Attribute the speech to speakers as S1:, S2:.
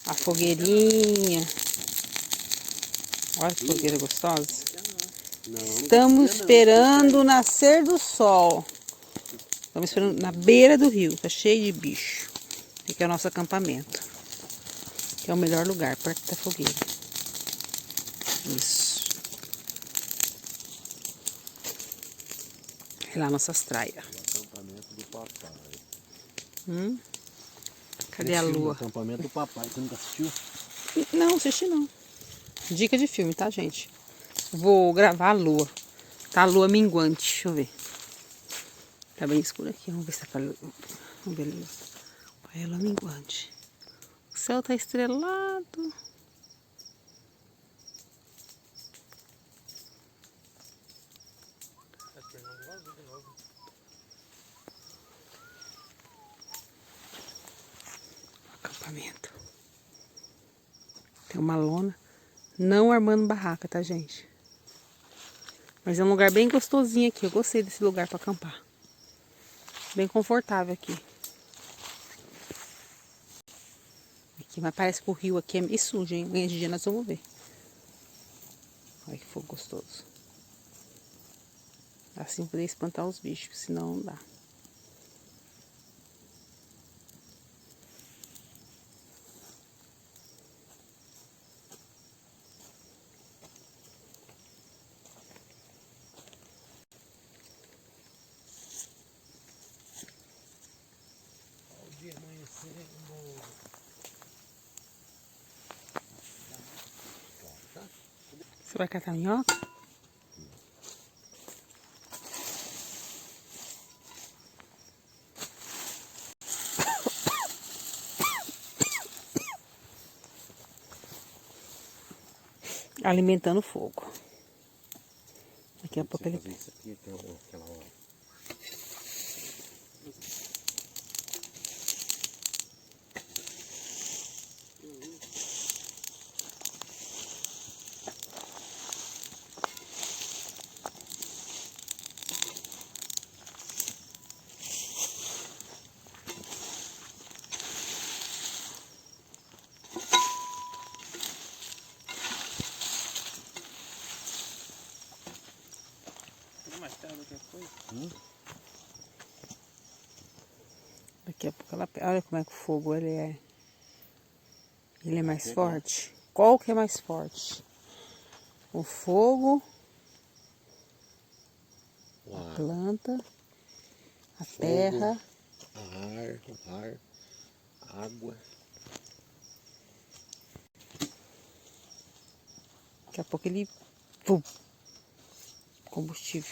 S1: A fogueirinha. Olha que fogueira gostosa. Estamos esperando o nascer do sol. Estamos esperando na beira do rio. Tá cheio de bicho. Aqui é o nosso acampamento. Que é o melhor lugar, perto da fogueira. Isso. É lá nossas traias.
S2: O acampamento do papai.
S1: Cadê a lua?
S2: O acampamento do papai. Você nunca assistiu?
S1: Não, assisti não. Dica de filme, tá, gente? Vou gravar a lua. Tá a lua minguante. Deixa eu ver. Tá bem escuro aqui. Vamos ver se tá pra lua. Vamos ver. Olha a lua minguante. O céu tá estrelado. Acampamento. Tem uma lona. Não armando barraca, tá, gente? Mas é um lugar bem gostosinho aqui. Eu gostei desse lugar pra acampar. Bem confortável aqui. Mas parece que o rio aqui é meio sujo, hein? Amanhã de dia nós vamos ver. Olha que fogo gostoso. Assim poder espantar os bichos, senão não dá.
S2: Olha o dia amanhecendo.
S1: Você vai catar minhoca? Alimentando o fogo. Daqui a pouco ele...
S2: Isso aqui até aquela hora.
S1: Daqui a pouco ela... Olha como é que o fogo ele é. Ele é mais forte. Qual que é mais forte? O fogo, a planta, a terra,
S2: O ar, a água.
S1: daqui a pouco ele... Pum, combustível.